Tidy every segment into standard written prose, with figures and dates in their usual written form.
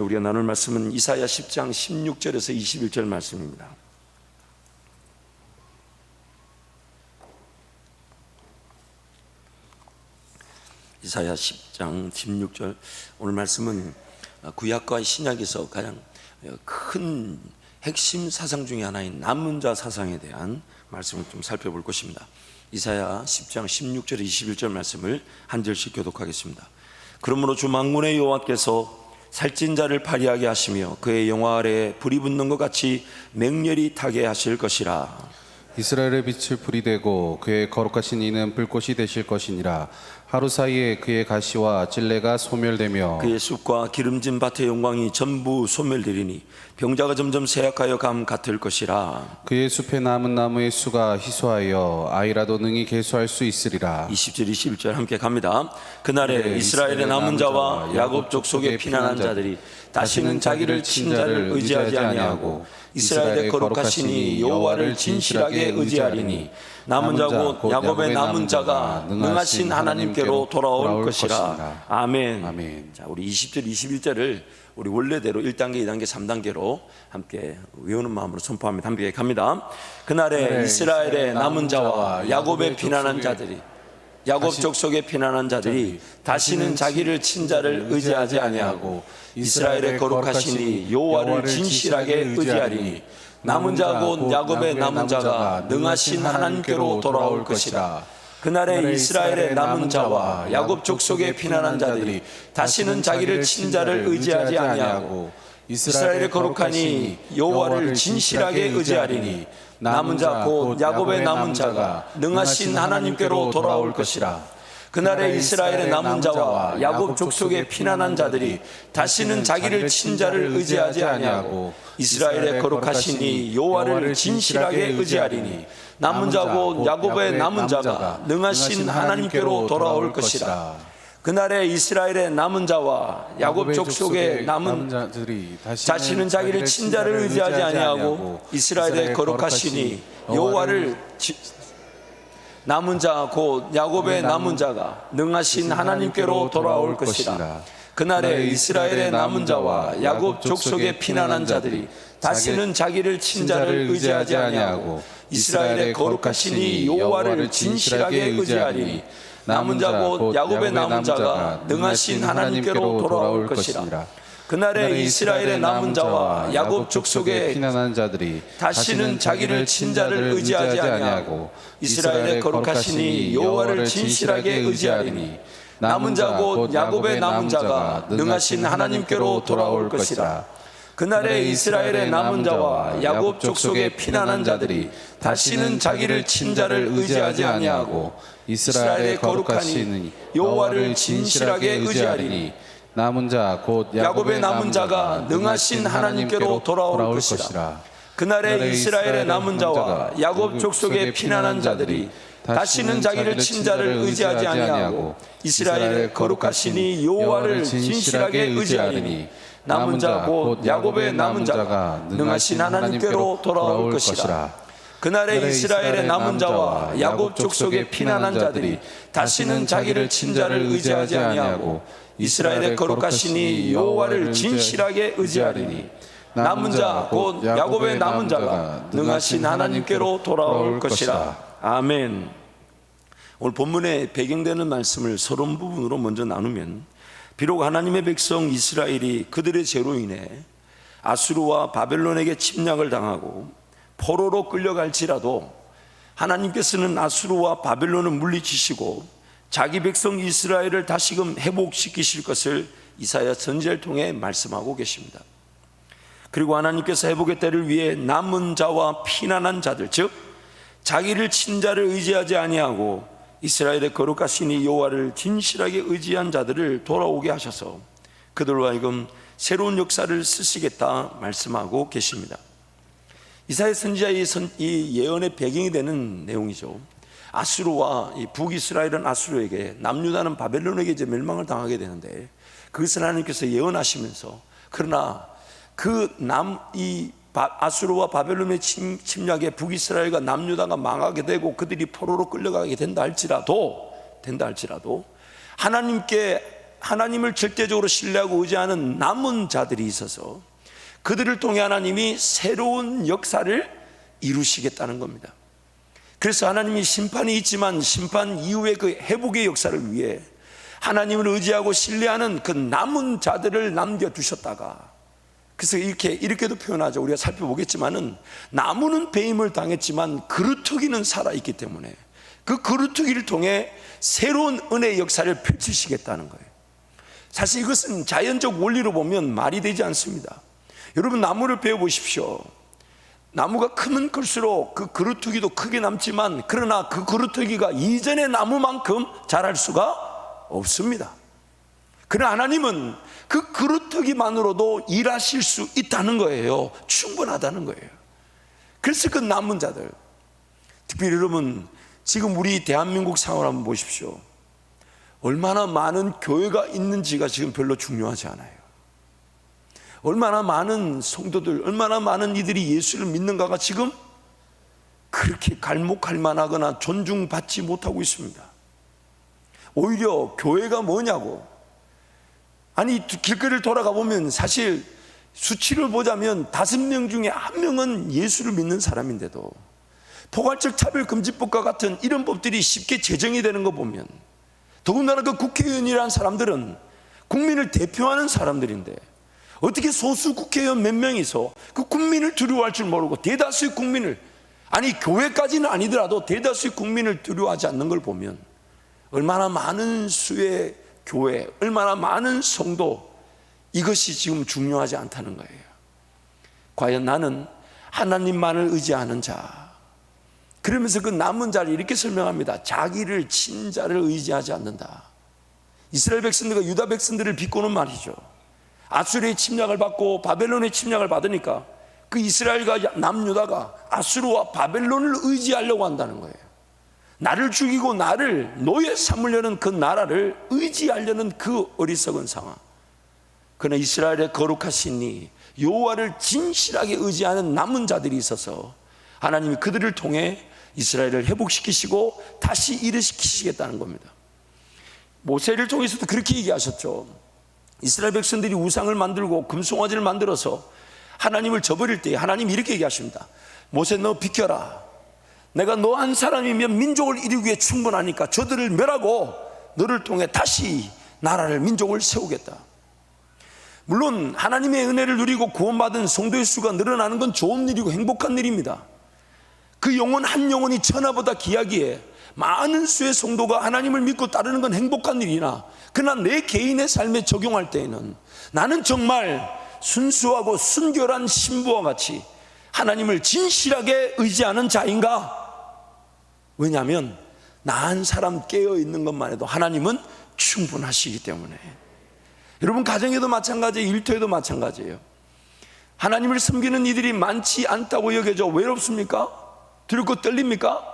우리가 나눌 말씀은 이사야 10장 16절에서 21절 말씀입니다. 이사야 10장 16절. 오늘 말씀은 구약과 신약에서 가장 큰 핵심 사상 중에 하나인 남은 자 사상에 대한 말씀을 좀 살펴볼 것입니다. 이사야 10장 16절 21절 말씀을 한 절씩 교독하겠습니다. 그러므로 주 만군의 여호와께서 살찐 자를 파리하게 하시며 그의 영화 아래에 불이 붙는 것 같이 맹렬히 타게 하실 것이라. 이스라엘의 빛을 불이 되고 그의 거룩하신 이는 불꽃이 되실 것이니라. 하루 사이에 그의 가시와 찔레가 소멸되며 그의 숲과 기름진 밭의 영광이 전부 소멸되리니 병자가 점점 쇠약하여 감 같을 것이라. 그의 숲에 남은 나무의 수가 희소하여 아이라도 능히 계수할 수 있으리라. 20절 21절 함께 갑니다. 그날에 이스라엘의 남은 자와 야곱 족속의 피난한 자들이 다시는 자기를 친 자를 의지하지 아니하고 이스라엘의 거룩하시니 여호와를 진실하게 의지하리니 남은 자고 야곱의 남은 자가 능하신 하나님께로 돌아올 것이라. 아멘. 아멘. 자, 우리 20절 21절을 우리 원래대로 1단계 2단계 3단계로 함께 외우는 마음으로 선포합니다. 함께 갑니다. 그날에 이스라엘의 남은 자와 야곱의 피난한 자들이 야곱 족속의 피난한 자들이 다시는 자기를 친 자를 의지하지 아니하고 이스라엘의 거룩하시니 여호와를 진실하게 의지하리니 남은 자고 야곱의 남은 자가 능하신 하나님께로 돌아올 것이라. 그날에 이스라엘의 남은 자와 야곱 족속의 피난한 자들이 다시는 자기를 친 자를 의지하지 아니하고 이스라엘의 거룩하니 여호와를 진실하게 의지하리니 남은 자 곧 야곱의 남은 자가 능하신 하나님께로 돌아올 것이라. 그날에 이스라엘의 남은 자와 야곱 족속의 피난한 자들이 다시는 자기를 친 자를 의지하지 아니하고 이스라엘의 거룩하시니 여호와를 진실하게 의지하리니 남은 자 곧 야곱의 남은 자가 능하신 하나님께로 돌아올 것이라. 그날에 이스라엘의 남은 자와 야곱 족속의 남은 자들이 다시는 자기를 친 자를 의지하지 아니하고 이스라엘의 거룩하시니 여호와를 남은 자 곧 야곱의 남은 자가 능하신 하나님께로 돌아올 것이라. 그날에 이스라엘의 남은 자와 야곱 족속의 피난한 자들이 다시는 자기를 친 자를 의지하지 아니하고 이스라엘의 거룩하시니 여호와를 진실하게 의지하리니 남은 자 곧 야곱의 남은 자가 능하신 하나님께로 돌아올 것이라. 그날에 이스라엘의 남은 자와 야곱 족속의 피난한 자들이 다시는 자기를 친 자를 의지하지 아니하고 이스라엘의 거룩하시니 여호와를 진실하게 의지하리니 남은 자 곧 야곱의 남은 자가 능하신 하나님께로 돌아올 것이라. 그날에 이스라엘의 남은 자와 야곱 족속의 피난한 자들이 다시는 자기를 친 자를 의지하지 아니하고 이스라엘의 거룩하시니 여호와를 진실하게 의지하리니 남은 자 곧 야곱의 남은 자가 능하신 하나님께로 돌아올 것이라. 그날에 이스라엘의 남은 자와 야곱 족속의 피난한 자들이 다시는 자기를 친 자를 의지하지 아니하고 이스라엘의 거룩하시니 여호와를 진실하게 의지하리니 남은 자 곧 야곱의 남은 자가 능하신 하나님께로 돌아올 것이라. 그날에 이스라엘의 남은 자와 야곱 족속의 피난한 자들이 다시는 자기를 친 자를 의지하지 아니하고 이스라엘의 거룩하시니 여호와를 진실하게 의지하리니 남은 자 곧 야곱의 남은 자가 능하신 하나님께로 돌아올 것이라. 아멘. 오늘 본문에 배경되는 말씀을 서론 부분으로 먼저 나누면 비록 하나님의 백성 이스라엘이 그들의 죄로 인해 아수르와 바벨론에게 침략을 당하고 포로로 끌려갈지라도 하나님께서는 아수르와 바벨론을 물리치시고 자기 백성 이스라엘을 다시금 회복시키실 것을 이사야 선지자를 통해 말씀하고 계십니다. 그리고 하나님께서 회복의 때를 위해 남은 자와 피난한 자들, 즉 자기를 친 자를 의지하지 아니하고 이스라엘의 거룩하시니 여호와를 진실하게 의지한 자들을 돌아오게 하셔서 그들로 하여금 새로운 역사를 쓰시겠다 말씀하고 계십니다. 이사야 선지자의 이 예언의 배경이 되는 내용이죠. 아수르와 이 북이스라엘은 아수르에게, 남유다는 바벨론에게 이제 멸망을 당하게 되는데 그것을 하나님께서 예언하시면서 그러나 아수르와 바벨론의 침략에 북이스라엘과 남유다가 망하게 되고 그들이 포로로 끌려가게 된다 할지라도 하나님께 하나님을 절대적으로 신뢰하고 의지하는 남은 자들이 있어서 그들을 통해 하나님이 새로운 역사를 이루시겠다는 겁니다. 그래서 하나님이 심판이 있지만 심판 이후의 그 회복의 역사를 위해 하나님을 의지하고 신뢰하는 그 남은 자들을 남겨두셨다가, 그래서 이렇게도 표현하죠. 우리가 살펴보겠지만은 나무는 배임을 당했지만 그루터기는 살아있기 때문에 그 그루터기를 통해 새로운 은혜의 역사를 펼치시겠다는 거예요. 사실 이것은 자연적 원리로 보면 말이 되지 않습니다. 여러분, 나무를 배워보십시오. 나무가 크면 클수록 그 그루터기도 크게 남지만, 그러나 그 그루터기가 이전의 나무만큼 자랄 수가 없습니다. 그러나 하나님은 그 그루터기만으로도 일하실 수 있다는 거예요. 충분하다는 거예요. 그래서 그 남은 자들, 특별히 여러분, 지금 우리 대한민국 상황을 한번 보십시오. 얼마나 많은 교회가 있는지가 지금 별로 중요하지 않아요. 얼마나 많은 성도들, 얼마나 많은 이들이 예수를 믿는가가 지금 그렇게 갈목할 만하거나 존중받지 못하고 있습니다. 오히려 교회가 뭐냐고. 아니, 길거리를 돌아가 보면 사실 수치를 보자면 5명 중에 1명은 예수를 믿는 사람인데도 포괄적 차별금지법과 같은 이런 법들이 쉽게 제정이 되는 거 보면, 더군다나 그 국회의원이라는 사람들은 국민을 대표하는 사람들인데 어떻게 소수 국회의원 몇 명이서 그 국민을 두려워할 줄 모르고 대다수의 국민을, 아니 교회까지는 아니더라도 대다수의 국민을 두려워하지 않는 걸 보면 얼마나 많은 수의 교회, 얼마나 많은 성도, 이것이 지금 중요하지 않다는 거예요. 과연 나는 하나님만을 의지하는 자, 그러면서 그 남은 자를 이렇게 설명합니다. 자기를 친 자를 의지하지 않는다. 이스라엘 백성들과 유다 백성들을 비꼬는 말이죠. 아수르의 침략을 받고 바벨론의 침략을 받으니까 그 이스라엘과 남유다가 아수르와 바벨론을 의지하려고 한다는 거예요. 나를 죽이고 나를 노예 삼으려는 그 나라를 의지하려는 그 어리석은 상황. 그러나 이스라엘의 거룩하신 이 여호와를 진실하게 의지하는 남은 자들이 있어서 하나님이 그들을 통해 이스라엘을 회복시키시고 다시 일으키시겠다는 겁니다. 모세를 통해서도 그렇게 얘기하셨죠. 이스라엘 백성들이 우상을 만들고 금송아지를 만들어서 하나님을 저버릴 때 하나님이 이렇게 얘기하십니다. 모세, 너 비켜라. 내가 너 한 사람이면 민족을 이루기 위해 충분하니까 저들을 멸하고 너를 통해 다시 나라를, 민족을 세우겠다. 물론 하나님의 은혜를 누리고 구원받은 성도의 수가 늘어나는 건 좋은 일이고 행복한 일입니다. 그 영혼 한 영혼이 천하보다 귀하기에 많은 수의 성도가 하나님을 믿고 따르는 건 행복한 일이나, 그러나 내 개인의 삶에 적용할 때에는 나는 정말 순수하고 순결한 신부와 같이 하나님을 진실하게 의지하는 자인가? 왜냐하면 나 한 사람 깨어있는 것만 해도 하나님은 충분하시기 때문에. 여러분, 가정에도 마찬가지예요. 일터에도 마찬가지예요. 하나님을 섬기는 이들이 많지 않다고 여겨져 외롭습니까? 두렵고 떨립니까?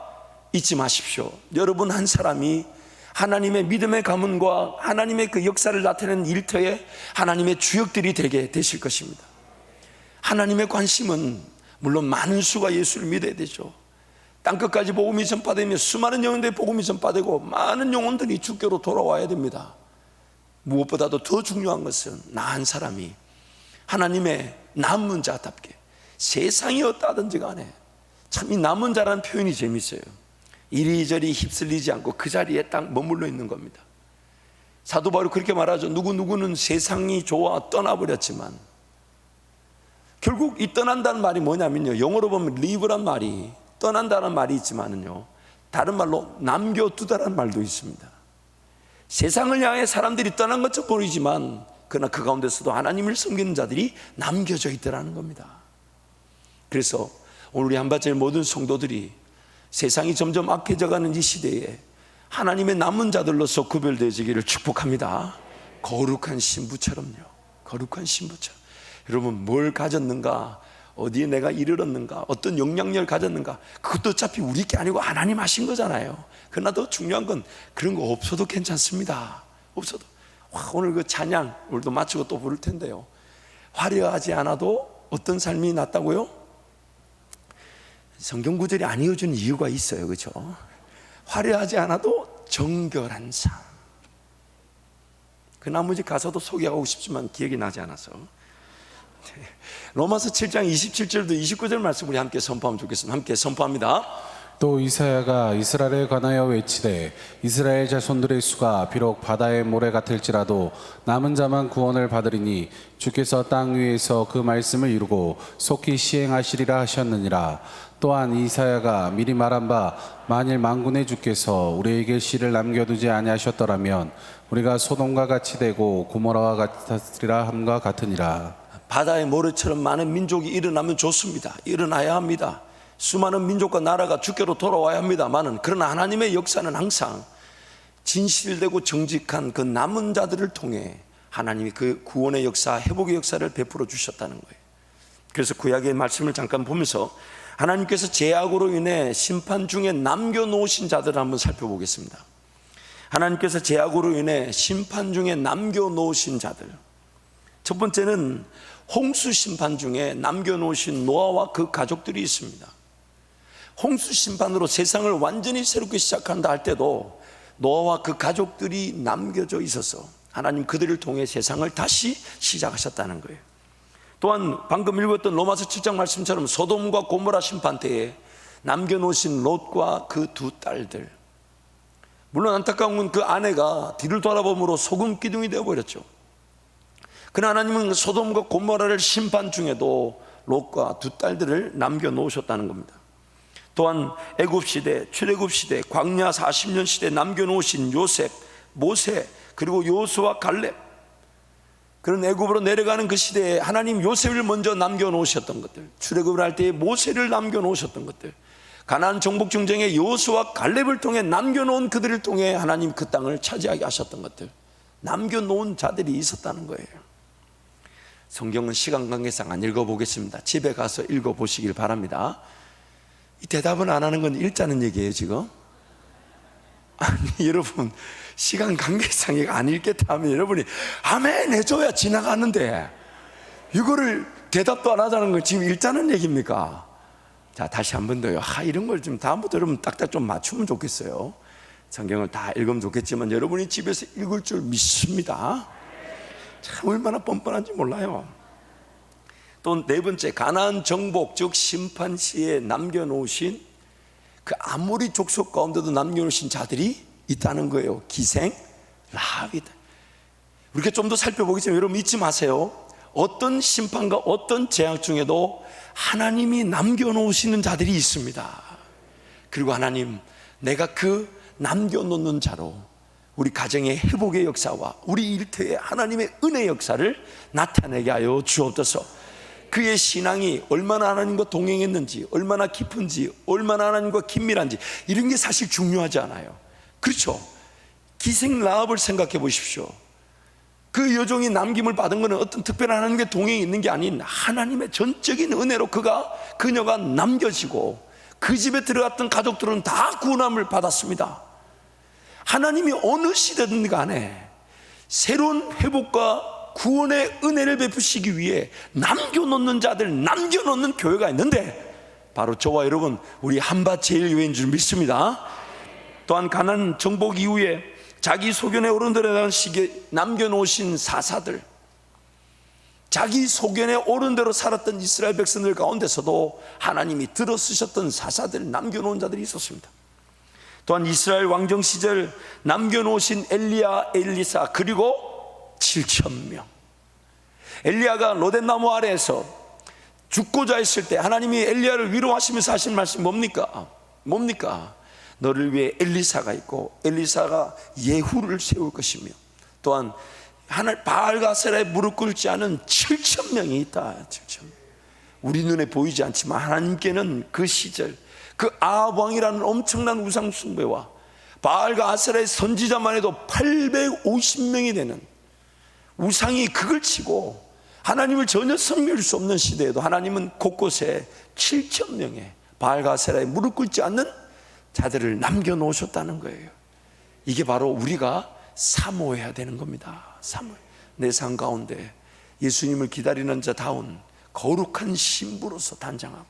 잊지 마십시오. 여러분 한 사람이 하나님의 믿음의 가문과 하나님의 그 역사를 나타내는 일터에 하나님의 주역들이 되게 되실 것입니다. 하나님의 관심은 물론 많은 수가 예수를 믿어야 되죠. 땅끝까지 복음이 전파되며 수많은 영혼들이 복음이 전파되고 많은 영혼들이 주께로 돌아와야 됩니다. 무엇보다도 더 중요한 것은 나 한 사람이 하나님의 남은 자답게, 세상이 어떠하든지 간에 참 이 남은 자라는 표현이 재밌어요. 이리저리 휩쓸리지 않고 그 자리에 딱 머물러 있는 겁니다. 사도 바울이 그렇게 말하죠. 누구는 세상이 좋아 떠나버렸지만, 결국 이 떠난다는 말이 뭐냐면요, 영어로 보면 leave란 말이 떠난다는 말이 있지만은요, 다른 말로 남겨두다라는 말도 있습니다. 세상을 향해 사람들이 떠난 것처럼 보이지만 그러나 그 가운데서도 하나님을 섬기는 자들이 남겨져 있더라는 겁니다. 그래서 오늘 우리 한밭제일 모든 성도들이 세상이 점점 악해져가는 이 시대에 하나님의 남은 자들로서 구별되어지기를 축복합니다. 거룩한 신부처럼요. 거룩한 신부처럼. 여러분, 뭘 가졌는가, 어디에 내가 이르렀는가, 어떤 영향력을 가졌는가, 그것도 어차피 우리 게 아니고 하나님 하신 거잖아요. 그러나 더 중요한 건 그런 거 없어도 괜찮습니다. 없어도. 오늘 그 찬양 우리도 마치고 또 부를 텐데요, 화려하지 않아도 어떤 삶이 낫다고요? 성경 구절이 안 이어주는 이유가 있어요. 그렇죠? 화려하지 않아도 정결한 삶. 그 나머지 가사도 소개하고 싶지만 기억이 나지 않아서. 로마서 7장 27절도 29절 말씀 우리 함께 선포하면 좋겠습니다. 함께 선포합니다. 또 이사야가 이스라엘에 관하여 외치되 이스라엘 자손들의 수가 비록 바다의 모래 같을지라도 남은 자만 구원을 받으리니 주께서 땅 위에서 그 말씀을 이루고 속히 시행하시리라 하셨느니라. 또한 이사야가 미리 말한 바 만일 만군의 주께서 우리에게 씨를 남겨두지 아니하셨더라면 우리가 소돔과 같이 되고 고모라와 같으리라 함과 같으니라. 바다의 모래처럼 많은 민족이 일어나면 좋습니다. 일어나야 합니다. 수많은 민족과 나라가 주께로 돌아와야 합니다만은, 그러나 하나님의 역사는 항상 진실되고 정직한 그 남은 자들을 통해 하나님이 그 구원의 역사, 회복의 역사를 베풀어 주셨다는 거예요. 그래서 구약의 말씀을 잠깐 보면서 하나님께서 죄악으로 인해 심판 중에 남겨놓으신 자들을 한번 살펴보겠습니다. 하나님께서 죄악으로 인해 심판 중에 남겨놓으신 자들, 첫 번째는 홍수 심판 중에 남겨놓으신 노아와 그 가족들이 있습니다. 홍수 심판으로 세상을 완전히 새롭게 시작한다 할 때도 노아와 그 가족들이 남겨져 있어서 하나님 그들을 통해 세상을 다시 시작하셨다는 거예요. 또한 방금 읽었던 로마서 7장 말씀처럼 소돔과 고모라 심판 때에 남겨놓으신 롯과 그 두 딸들, 물론 안타까운 건 그 아내가 뒤를 돌아봄으로 소금 기둥이 되어버렸죠. 그러나 하나님은 소돔과 고모라를 심판 중에도 롯과 두 딸들을 남겨놓으셨다는 겁니다. 또한 애굽시대, 출애굽시대, 광야 40년 시대 남겨놓으신 요셉, 모세, 그리고 요수와 갈렙, 그런 애굽으로 내려가는 그 시대에 하나님 요셉을 먼저 남겨놓으셨던 것들, 출애굽을 할 때에 모세를 남겨놓으셨던 것들, 가나안 정복 전쟁에 요수와 갈렙을 통해 남겨놓은 그들을 통해 하나님 그 땅을 차지하게 하셨던 것들, 남겨놓은 자들이 있었다는 거예요. 성경은 시간 관계상 안 읽어보겠습니다. 집에 가서 읽어보시길 바랍니다. 이 대답은 안 하는 건 읽자는 얘기예요 지금? 아니 여러분, 시간 관계상 이거 안 읽겠다 하면 여러분이 아멘 해줘야 지나가는데 이거를 대답도 안 하자는 건 지금 읽자는 얘기입니까? 자, 다시 한 번 더요. 이런 걸 좀 다음부터 여러분 딱딱 좀 맞추면 좋겠어요. 성경을 다 읽으면 좋겠지만 여러분이 집에서 읽을 줄 믿습니다. 참 얼마나 뻔뻔한지 몰라요. 또 네 번째, 가나안 정복 즉 심판 시에 남겨놓으신 그 아모리 족속 가운데도 남겨놓으신 자들이 있다는 거예요. 기생 라합이다. 우리가 좀 더 살펴보겠지만 여러분 잊지 마세요. 어떤 심판과 어떤 재앙 중에도 하나님이 남겨놓으시는 자들이 있습니다. 그리고 하나님, 내가 그 남겨놓는 자로 우리 가정의 회복의 역사와 우리 일터의 하나님의 은혜의 역사를 나타내게 하여 주옵소서. 그의 신앙이 얼마나 하나님과 동행했는지, 얼마나 깊은지, 얼마나 하나님과 긴밀한지 이런 게 사실 중요하지 않아요. 그렇죠? 기생 라합을 생각해 보십시오. 그 여종이 남김을 받은 것은 어떤 특별한 하나님의 동행이 있는 게 아닌 하나님의 전적인 은혜로 그녀가 남겨지고 그 집에 들어갔던 가족들은 다 구원함을 받았습니다. 하나님이 어느 시대든 간에 새로운 회복과 구원의 은혜를 베푸시기 위해 남겨놓는 자들, 남겨놓는 교회가 있는데 바로 저와 여러분, 우리 한밭제일교회인 줄 믿습니다. 또한 가나안 정복 이후에 자기 소견의 어른들에 시기에 남겨놓으신 사사들, 자기 소견의 어른대로 살았던 이스라엘 백성들 가운데서도 하나님이 들어쓰셨던 사사들, 남겨놓은 자들이 있었습니다. 또한 이스라엘 왕정 시절 남겨놓으신 엘리야, 엘리사, 그리고 7,000명. 엘리야가 로댓나무 아래에서 죽고자 했을 때 하나님이 엘리야를 위로하시면서 하신 말씀 뭡니까? 너를 위해 엘리사가 있고 엘리사가 예후를 세울 것이며 또한 바알과 아세라에 무릎 꿇지 않은 7,000명이 있다. 7,000명. 우리 눈에 보이지 않지만 하나님께는 그 시절 그 아합 왕이라는 엄청난 우상 숭배와 바알과 아세라의 선지자만 해도 850명이 되는 우상이 극을 치고 하나님을 전혀 섬길 수 없는 시대에도 하나님은 곳곳에 7,000명의 바알과 아세라에 무릎 꿇지 않는 자들을 남겨놓으셨다는 거예요. 이게 바로 우리가 사모해야 되는 겁니다. 내 삶 가운데 예수님을 기다리는 자다운 거룩한 신부로서 단장하고,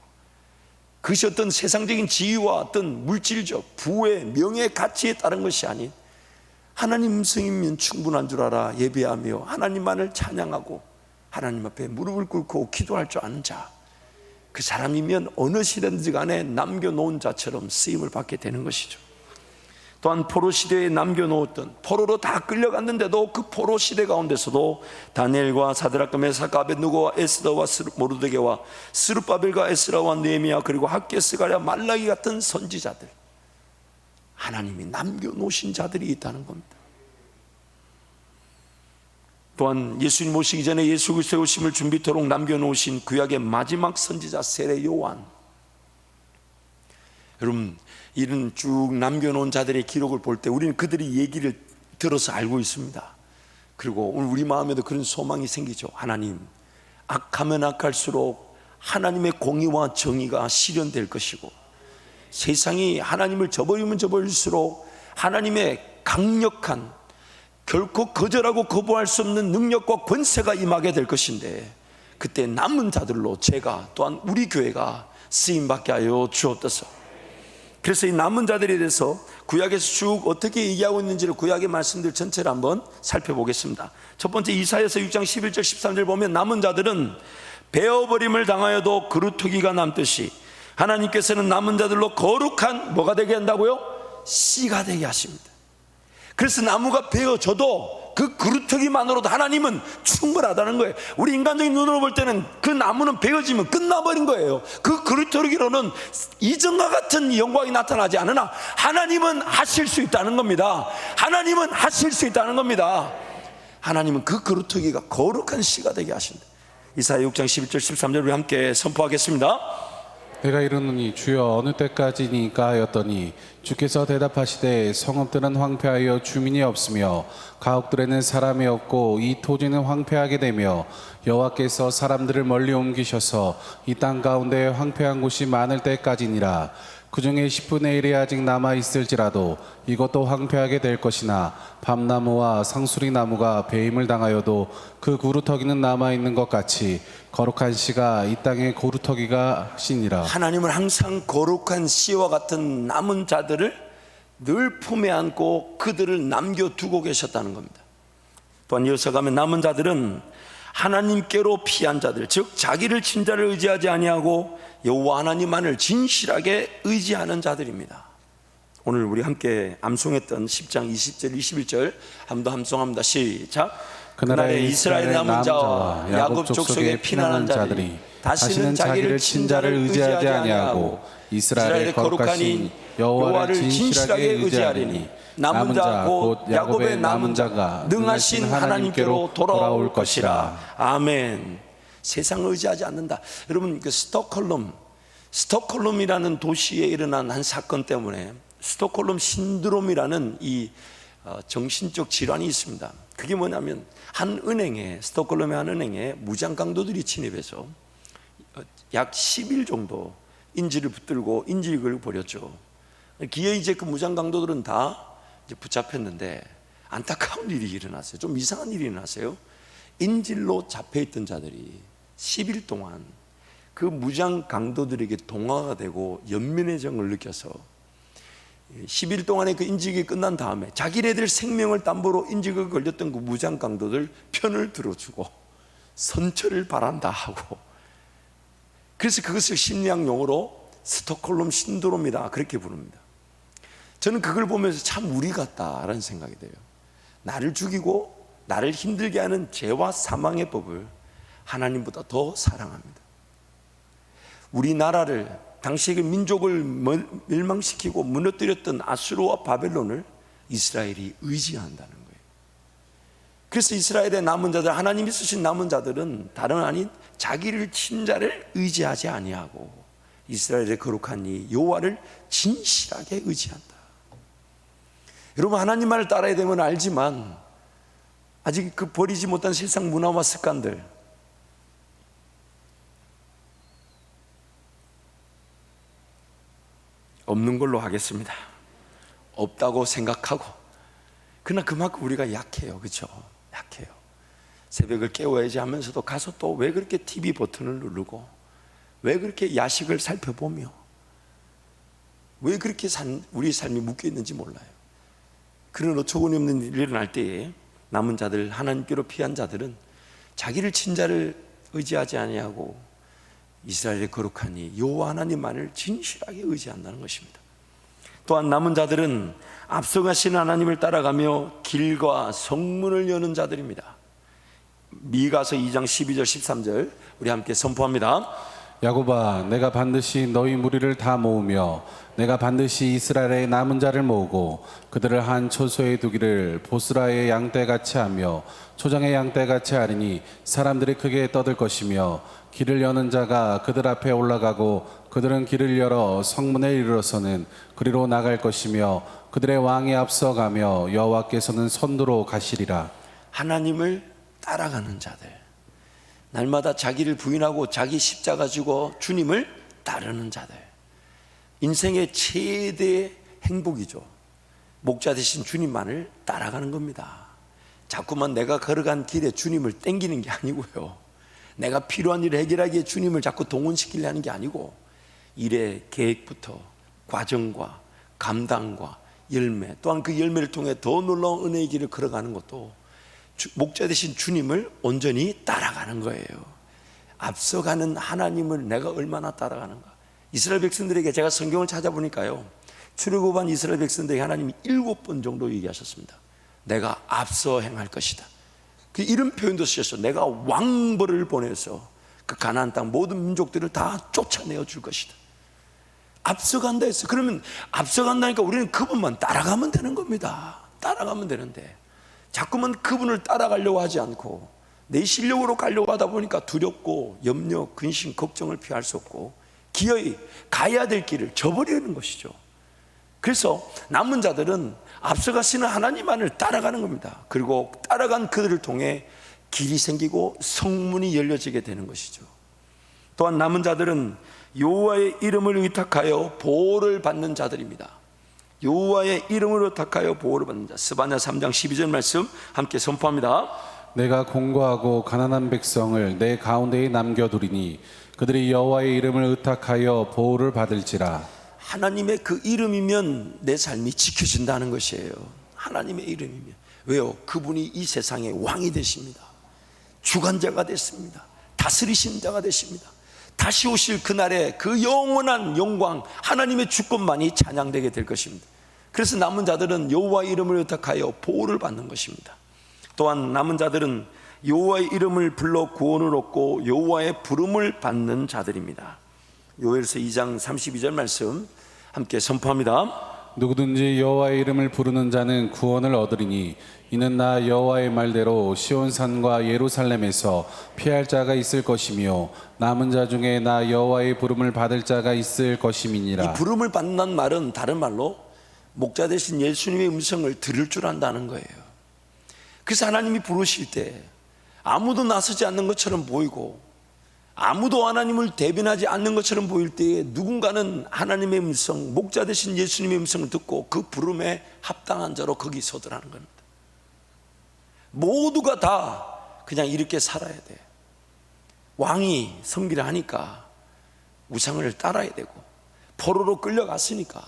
그것이 어떤 세상적인 지위와 어떤 물질적 부의 명예 가치에 따른 것이 아닌 하나님 음성이면 충분한 줄 알아 예배하며 하나님만을 찬양하고 하나님 앞에 무릎을 꿇고 기도할 줄 아는 자, 그 사람이면 어느 시대든지 간에 남겨놓은 자처럼 쓰임을 받게 되는 것이죠. 또한 포로 시대에 남겨놓았던, 포로로 다 끌려갔는데도 그 포로 시대 가운데서도 다니엘과 사드락과 메삭과 아벳느고와 에스더와 모르드게와 스룹바벨과 에스라와 느헤미야 그리고 학개스가랴 말라기 같은 선지자들, 하나님이 남겨놓으신 자들이 있다는 겁니다. 또한 예수님 오시기 전에 예수 그리스도의 오심을 준비토록 남겨놓으신 구약의 마지막 선지자 세례 요한, 여러분 이런 쭉 남겨놓은 자들의 기록을 볼 때 우리는 그들의 얘기를 들어서 알고 있습니다. 그리고 오늘 우리 마음에도 그런 소망이 생기죠. 하나님, 악하면 악할수록 하나님의 공의와 정의가 실현될 것이고, 세상이 하나님을 저버리면 저버릴수록 하나님의 강력한, 결코 거절하고 거부할 수 없는 능력과 권세가 임하게 될 것인데, 그때 남은 자들로 제가 또한 우리 교회가 쓰임받게 하여 주옵소서. 그래서 이 남은 자들에 대해서 구약에서 쭉 어떻게 얘기하고 있는지를 구약의 말씀들 전체를 한번 살펴보겠습니다. 첫 번째 이사야서 6장 11절 13절 보면 남은 자들은 베어버림을 당하여도 그루터기가 남듯이 하나님께서는 남은 자들로 거룩한 뭐가 되게 한다고요? 씨가 되게 하십니다. 그래서 나무가 베어져도 그 그루터기만으로도 하나님은 충분하다는 거예요. 우리 인간적인 눈으로 볼 때는 그 나무는 베어지면 끝나버린 거예요. 그 그루터기로는 이전과 같은 영광이 나타나지 않으나 하나님은 하실 수 있다는 겁니다. 하나님은 하실 수 있다는 겁니다. 하나님은 그 그루터기가 거룩한 씨가 되게 하신다. 이사야 6장 11절 13절 우리 함께 선포하겠습니다. 내가 이르노니 주여 어느 때까지니까 하였더니 주께서 대답하시되 성읍들은 황폐하여 주민이 없으며 가옥들에는 사람이 없고 이 토지는 황폐하게 되며 여호와께서 사람들을 멀리 옮기셔서 이 땅 가운데 황폐한 곳이 많을 때까지니라. 그 중에 10분의 1이 아직 남아있을지라도 이것도 황폐하게 될 것이나 밤나무와 상수리 나무가 배임을 당하여도 그 구루터기는 남아있는 것 같이 거룩한 씨가 이 땅의 구루터기가 씨니라. 하나님은 항상 거룩한 씨와 같은 남은 자들을 늘 품에 안고 그들을 남겨두고 계셨다는 겁니다. 또한 이어서 가면 남은 자들은 하나님께로 피한 자들, 즉 자기를 친자를 의지하지 아니하고 여호와 하나님만을 진실하게 의지하는 자들입니다. 오늘 우리 함께 암송했던 10장 20절 21절 한 번 더 암송합니다. 시작. 그날에 이스라엘 남은 자와 야곱 족속에 피난한 자들이 다시는 자기를 친자를 의지하지 아니하고 이스라엘의 거룩한 인 여호와를 진실하게 의지하리니 남은 자 곧 야곱의 남은 자가 능하신 하나님께로 돌아올 것이라. 아멘. 세상을 의지하지 않는다. 여러분 그 스톡홀름이라는 도시에 일어난 한 사건 때문에 스톡홀름 신드롬이라는 이 정신적 질환이 있습니다. 그게 뭐냐면 한 은행에, 스톡홀름의 한 은행에 무장 강도들이 침입해서 약 10일 정도 인질을 붙들고 인질극을 벌였죠. 기어이 이제 그 무장 강도들은 다 이제 붙잡혔는데 안타까운 일이 일어났어요. 좀 이상한 일이 일어났어요. 인질로 잡혀있던 자들이 10일 동안 그 무장 강도들에게 동화가 되고 연민의 정을 느껴서 10일 동안의 그 인질극이 끝난 다음에 자기네들 생명을 담보로 인질극에 걸렸던 그 무장 강도들 편을 들어주고 선처를 바란다 하고, 그래서 그것을 심리학 용어로 스톡홀름 신드롬이다 그렇게 부릅니다. 저는 그걸 보면서 참 우리 같다라는 생각이 돼요. 나를 죽이고 나를 힘들게 하는 죄와 사망의 법을 하나님보다 더 사랑합니다. 우리나라를, 당시의 그 민족을 멸망시키고 무너뜨렸던 아수르와 바벨론을 이스라엘이 의지한다는 거예요. 그래서 이스라엘의 남은 자들, 하나님이 쓰신 남은 자들은 다른 아닌 자기를 친자를 의지하지 아니하고 이스라엘의 거룩한 이 여호와를 진실하게 의지한다. 여러분 하나님만을 따라야 되면 알지만 아직 그 버리지 못한 세상 문화와 습관들, 없는 걸로 하겠습니다. 없다고 생각하고. 그러나 그만큼 우리가 약해요. 그렇죠? 약해요. 새벽을 깨워야지 하면서도 가서 또 왜 그렇게 TV 버튼을 누르고 왜 그렇게 야식을 살펴보며 왜 그렇게 우리 삶이 묶여 있는지 몰라요. 그런 어처구니 없는 일이 일어날 때에 남은 자들, 하나님께로 피한 자들은 자기를 친자를 의지하지 아니하고 이스라엘의 거룩하니 여호와 하나님만을 진실하게 의지한다는 것입니다. 또한 남은 자들은 앞서가신 하나님을 따라가며 길과 성문을 여는 자들입니다. 미가서 2장 12절 13절 우리 함께 선포합니다. 야곱아, 내가 반드시 너희 무리를 다 모으며 내가 반드시 이스라엘의 남은 자를 모으고 그들을 한 초소에 두기를 보스라의 양떼같이 하며 초장의 양떼같이 하리니 사람들이 크게 떠들 것이며 길을 여는 자가 그들 앞에 올라가고 그들은 길을 열어 성문에 이르러서는 그리로 나갈 것이며 그들의 왕이 앞서가며 여호와께서는 선두로 가시리라. 하나님을 따라가는 자들, 날마다 자기를 부인하고 자기 십자가 지고 주님을 따르는 자들, 인생의 최대의 행복이죠. 목자 되신 주님만을 따라가는 겁니다. 자꾸만 내가 걸어간 길에 주님을 땡기는 게 아니고요, 내가 필요한 일을 해결하기 위해 주님을 자꾸 동원시키려 하는 게 아니고, 일의 계획부터 과정과 감당과 열매, 또한 그 열매를 통해 더 놀라운 은혜의 길을 걸어가는 것도 목자 되신 주님을 온전히 따라가는 거예요. 앞서가는 하나님을 내가 얼마나 따라가는가. 이스라엘 백성들에게 제가 성경을 찾아보니까요, 출애굽한 이스라엘 백성들에게 하나님이 7번 정도 얘기하셨습니다. 내가 앞서 행할 것이다. 그 이런 표현도 쓰셨어요. 내가 왕벌을 보내서 그 가나안 땅 모든 민족들을 다 쫓아내어 줄 것이다. 앞서간다 했어요. 그러면 앞서간다니까 우리는 그분만 따라가면 되는 겁니다. 따라가면 되는데 자꾸만 그분을 따라가려고 하지 않고 내 실력으로 가려고 하다 보니까 두렵고 염려, 근심, 걱정을 피할 수 없고 기어이 가야 될 길을 저버리는 것이죠. 그래서 남은 자들은 앞서가시는 하나님만을 따라가는 겁니다. 그리고 따라간 그들을 통해 길이 생기고 성문이 열려지게 되는 것이죠. 또한 남은 자들은 여호와의 이름을 의탁하여 보호를 받는 자들입니다. 여호와의 이름을 의탁하여 보호를 받는 자. 스바냐 3장 12절 말씀 함께 선포합니다. 내가 공고하고 가난한 백성을 내 가운데에 남겨두리니 그들이 여호와의 이름을 의탁하여 보호를 받을지라. 하나님의 그 이름이면 내 삶이 지켜진다는 것이에요. 하나님의 이름이면. 왜요? 그분이 이 세상의 왕이 되십니다. 주관자가 됐습니다. 다스리신 자가 되십니다. 다시 오실 그날의 그 영원한 영광, 하나님의 주권만이 찬양되게 될 것입니다. 그래서 남은 자들은 여호와의 이름을 의탁하여 보호를 받는 것입니다. 또한 남은 자들은 여호와의 이름을 불러 구원을 얻고 여호와의 부름을 받는 자들입니다. 요엘서 2장 32절 말씀 함께 선포합니다. 누구든지 여호와의 이름을 부르는 자는 구원을 얻으리니 이는 나 여호와의 말대로 시온산과 예루살렘에서 피할 자가 있을 것이며 남은 자 중에 나 여호와의 부름을 받을 자가 있을 것임이니라. 이 부름을 받는다는 말은 다른 말로 목자 되신 예수님의 음성을 들을 줄 안다는 거예요. 그래서 하나님이 부르실 때 아무도 나서지 않는 것처럼 보이고 아무도 하나님을 대변하지 않는 것처럼 보일 때에 누군가는 하나님의 음성, 목자 되신 예수님의 음성을 듣고 그 부름에 합당한 자로 거기 서더라는 겁니다. 모두가 다 그냥 이렇게 살아야 돼. 왕이 섬기려 하니까 우상을 따라야 되고, 포로로 끌려갔으니까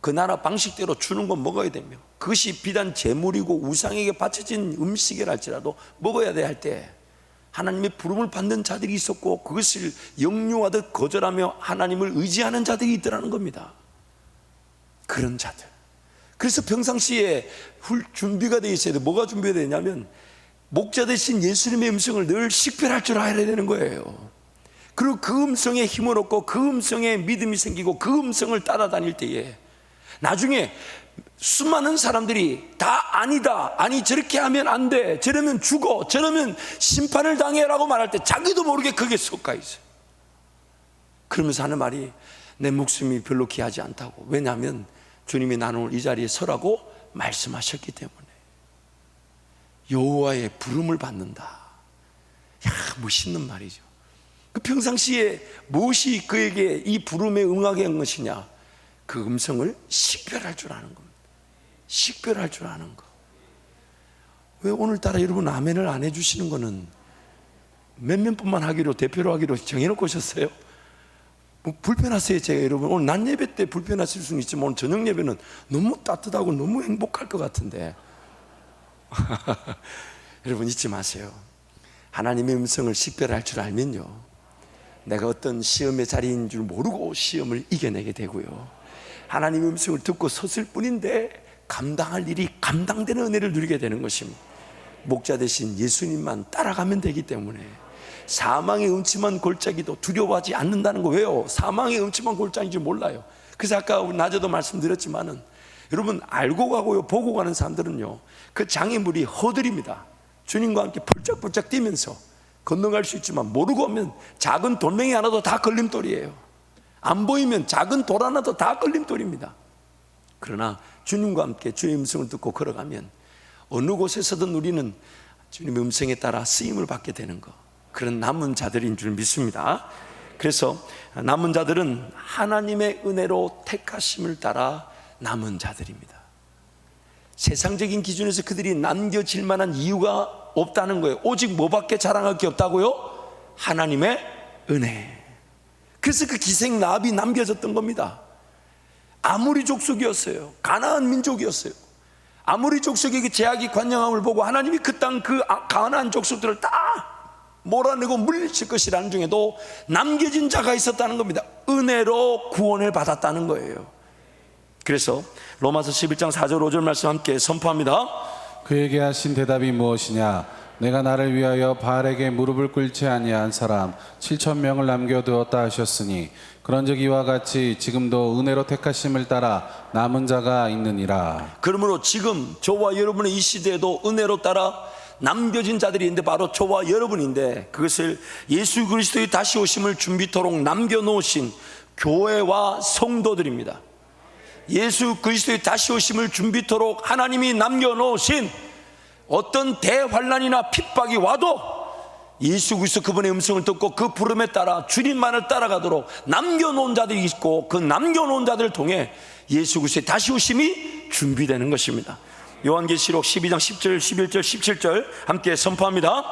그 나라 방식대로 주는 건 먹어야 되며, 그것이 비단 제물이고 우상에게 바쳐진 음식이랄지라도 먹어야 돼 할 때 하나님의 부름을 받는 자들이 있었고, 그것을 역류하듯 거절하며 하나님을 의지하는 자들이 있더라는 겁니다. 그런 자들. 그래서 평상시에 준비가 되어 있어야 돼. 뭐가 준비가 되냐면 목자 되신 예수님의 음성을 늘 식별할 줄 알아야 되는 거예요. 그리고 그 음성에 힘을 얻고 그 음성에 믿음이 생기고 그 음성을 따라다닐 때에 나중에 수많은 사람들이 다 아니다, 아니 저렇게 하면 안 돼, 저러면 죽어, 저러면 심판을 당해라고 말할 때 자기도 모르게 거기에 속가 있어요. 그러면서 하는 말이 내 목숨이 별로 귀하지 않다고. 왜냐하면 주님이 나는 오늘 이 자리에 서라고 말씀하셨기 때문에. 여호와의 부름을 받는다. 야, 멋있는 말이죠. 그 평상시에 무엇이 그에게 이 부름에 응하게 한 것이냐? 그 음성을 식별할 줄 아는 겁니다. 식별할 줄 아는 거. 왜 오늘따라 여러분 아멘을 안 해주시는 거는 몇몇 분만 하기로, 대표로 하기로 정해놓고 오셨어요? 뭐 불편하세요? 제가 여러분 오늘 낮 예배 때 불편하실 수는 있지만 오늘 저녁 예배는 너무 따뜻하고 너무 행복할 것 같은데 여러분 잊지 마세요. 하나님의 음성을 식별할 줄 알면요, 내가 어떤 시험의 자리인 줄 모르고 시험을 이겨내게 되고요, 하나님의 음성을 듣고 섰을 뿐인데 감당할 일이 감당되는 은혜를 누리게 되는 것입니다. 목자 대신 예수님만 따라가면 되기 때문에 사망의 음침한 골짜기도 두려워하지 않는다는 거. 왜요? 사망의 음침한 골짜기인 줄 몰라요. 그래서 아까 낮에도 말씀드렸지만은 여러분 알고 가고요 보고 가는 사람들은요 그 장애물이 허들입니다. 주님과 함께 펄쩍펄쩍 뛰면서 건너갈 수 있지만 모르고 오면 작은 돌멩이 하나도 다 걸림돌이에요. 안 보이면 작은 돌 하나도 다 걸림돌입니다. 그러나 주님과 함께 주의 음성을 듣고 걸어가면 어느 곳에서든 우리는 주님의 음성에 따라 쓰임을 받게 되는 것, 그런 남은 자들인 줄 믿습니다. 그래서 남은 자들은 하나님의 은혜로 택하심을 따라 남은 자들입니다. 세상적인 기준에서 그들이 남겨질 만한 이유가 없다는 거예요. 오직 뭐밖에 자랑할 게 없다고요? 하나님의 은혜. 그래서 그 기생 라합이 남겨졌던 겁니다. 아무리 족속이었어요. 가나안 민족이었어요. 아무리 족속에게 제약이 관영함을 보고 하나님이 그 땅 그 가나안 족속들을 다 몰아내고 물리칠 것이라는 중에도 남겨진 자가 있었다는 겁니다. 은혜로 구원을 받았다는 거예요. 그래서 로마서 11장 4절 5절 말씀 함께 선포합니다. 그에게 하신 대답이 무엇이냐? 내가 나를 위하여 바알에게 무릎을 꿇지 아니한 사람 7,000명을 남겨두었다 하셨으니 그런즉 이와 같이 지금도 은혜로 택하심을 따라 남은 자가 있느니라. 그러므로 지금 저와 여러분의 이 시대에도 은혜로 따라 남겨진 자들이 있는데 바로 저와 여러분인데, 그것을 예수 그리스도의 다시 오심을 준비토록 남겨놓으신 교회와 성도들입니다. 예수 그리스도의 다시 오심을 준비토록 하나님이 남겨놓으신 어떤 대환란이나 핍박이 와도 예수 그리스도 그분의 음성을 듣고 그 부름에 따라 주님만을 따라가도록 남겨놓은 자들이 있고, 그 남겨놓은 자들을 통해 예수 그리스도의 다시 오심이 준비되는 것입니다. 요한계시록 12장 10절 11절 17절 함께 선포합니다.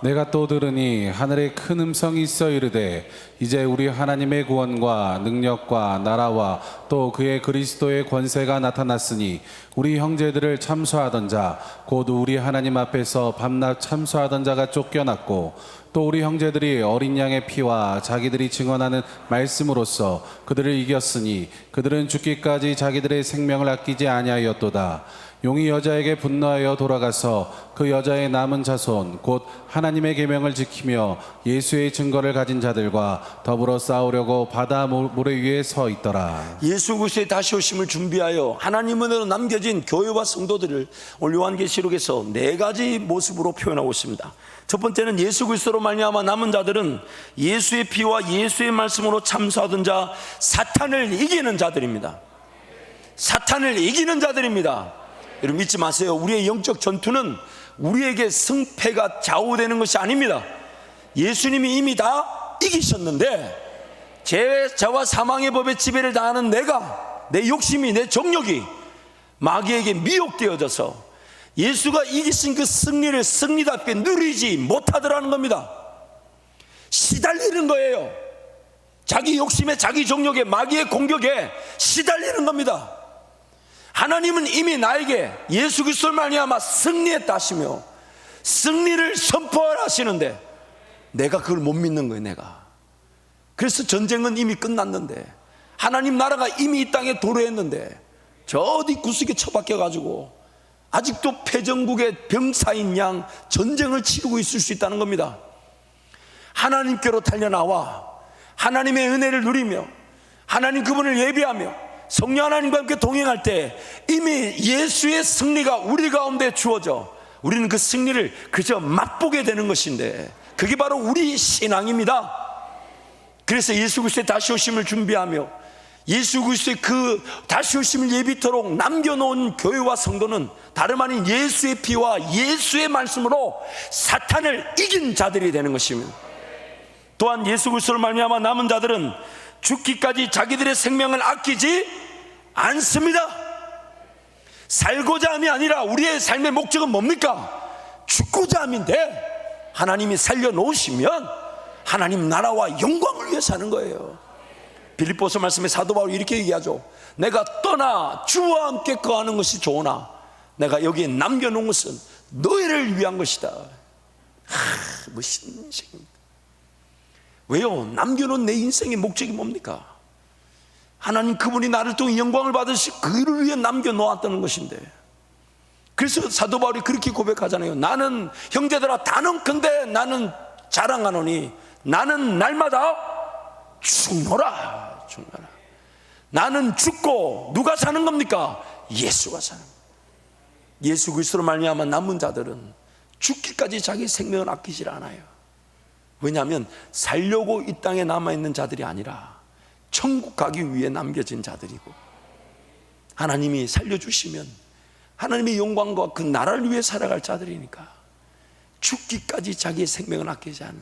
내가 또 들으니 하늘에 큰 음성이 있어 이르되 이제 우리 하나님의 구원과 능력과 나라와 또 그의 그리스도의 권세가 나타났으니 우리 형제들을 참소하던 자 곧 우리 하나님 앞에서 밤낮 참소하던 자가 쫓겨났고 또 우리 형제들이 어린 양의 피와 자기들이 증언하는 말씀으로써 그들을 이겼으니 그들은 죽기까지 자기들의 생명을 아끼지 아니하였도다. 용이 여자에게 분노하여 돌아가서 그 여자의 남은 자손 곧 하나님의 계명을 지키며 예수의 증거를 가진 자들과 더불어 싸우려고 바다 모래 위에 서 있더라. 예수 그리스도의 다시 오심을 준비하여 하나님 은혜로 남겨진 교회와 성도들을 오늘 요한계시록에서 네 가지 모습으로 표현하고 있습니다. 첫 번째는 예수 그리스도로 말미암아 남은 자들은 예수의 피와 예수의 말씀으로 참소하던 자, 사탄을 이기는 자들입니다. 사탄을 이기는 자들입니다. 여러분 잊지 마세요. 우리의 영적 전투는 우리에게 승패가 좌우되는 것이 아닙니다. 예수님이 이미 다 이기셨는데 죄와 사망의 법에 지배를 당하는 내가, 내 욕심이, 내 정욕이 마귀에게 미혹되어져서 예수가 이기신 그 승리를 승리답게 누리지 못하더라는 겁니다. 시달리는 거예요. 자기 욕심에, 자기 정욕에, 마귀의 공격에 시달리는 겁니다. 하나님은 이미 나에게 예수 그리스도를 말미암아 승리했다 하시며 승리를 선포하시는데 내가 그걸 못 믿는 거예요. 내가. 그래서 전쟁은 이미 끝났는데, 하나님 나라가 이미 이 땅에 도래했는데 저 어디 구석에 처박혀 가지고 아직도 패전국의 병사인 양 전쟁을 치르고 있을 수 있다는 겁니다. 하나님께로 달려나와 하나님의 은혜를 누리며 하나님 그분을 예배하며 성령 하나님과 함께 동행할 때 이미 예수의 승리가 우리 가운데 주어져 우리는 그 승리를 그저 맛보게 되는 것인데, 그게 바로 우리 신앙입니다. 그래서 예수 그리스도의 다시 오심을 준비하며 예수 그리스도의 그 다시 오심을 예비토록 남겨놓은 교회와 성도는 다름 아닌 예수의 피와 예수의 말씀으로 사탄을 이긴 자들이 되는 것입니다. 또한 예수 그리스도를 말미암아 남은 자들은 죽기까지 자기들의 생명을 아끼지 않습니다. 살고자 함이 아니라 우리의 삶의 목적은 뭡니까? 죽고자 함인데 하나님이 살려놓으시면 하나님 나라와 영광을 위해 사는 거예요. 빌립보서 말씀에 사도 바울이 이렇게 얘기하죠. 내가 떠나 주와 함께 거하는 것이 좋으나 내가 여기에 남겨놓은 것은 너희를 위한 것이다. 멋있는 인생입니다. 왜요? 남겨놓은 내 인생의 목적이 뭡니까? 하나님 그분이 나를 통해 영광을 받으시 그를 위해 남겨놓았다는 것인데, 그래서 사도 바울이 그렇게 고백하잖아요. 나는 형제들아 단언컨대 나는 자랑하노니 나는 날마다 죽노라. 나는 죽고 누가 사는 겁니까? 예수가 사는 겁니다. 예수 그리스도로 말미암아 남은 자들은 죽기까지 자기 생명을 아끼질 않아요. 왜냐하면 살려고 이 땅에 남아있는 자들이 아니라 천국 가기 위해 남겨진 자들이고, 하나님이 살려주시면 하나님의 영광과 그 나라를 위해 살아갈 자들이니까 죽기까지 자기의 생명을 아끼지 않은,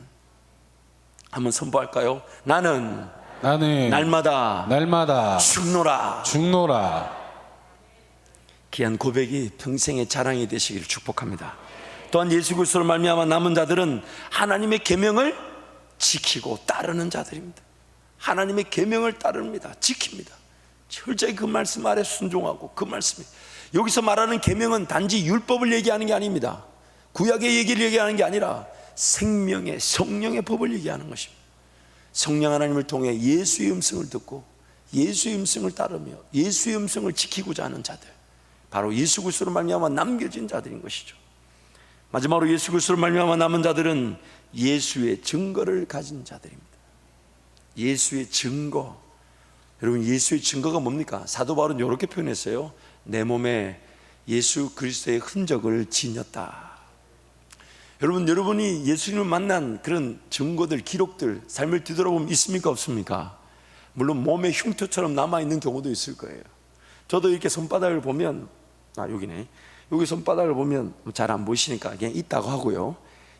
한번 선포할까요? 나는 날마다 죽노라. 귀한 고백이 평생의 자랑이 되시기를 축복합니다. 또한 예수 그리스도로 말미암아 남은 자들은 하나님의 계명을 지키고 따르는 자들입니다. 하나님의 계명을 따릅니다. 지킵니다. 철저히 그 말씀 아래 순종하고, 그 말씀이, 여기서 말하는 계명은 단지 율법을 얘기하는 게 아닙니다. 구약의 얘기를 얘기하는 게 아니라 생명의 성령의 법을 얘기하는 것입니다. 성령 하나님을 통해 예수의 음성을 듣고 예수의 음성을 따르며 예수의 음성을 지키고자 하는 자들, 바로 예수 그리스도로 말미암아 남겨진 자들인 것이죠. 마지막으로 예수 그리스도로 말미암아 남은 자들은 예수의 증거를 가진 자들입니다. 예수의 증거. 여러분, 예수의 증거가 뭡니까? 사도 바울은 이렇게 표현했어요. 내 몸에 예수 그리스도의 흔적을 지녔다. 여러분이 예수님을 만난 그런 증거들, 기록들, 삶을 뒤돌아보면 있습니까? 없습니까? 물론 몸에 흉터처럼 남아있는 경우도 있을 거예요. 저도 이렇게 손바닥을 보면, 여기네. 여기 손바닥을 보면 잘 안 보이시니까 그냥 있다고 하고요.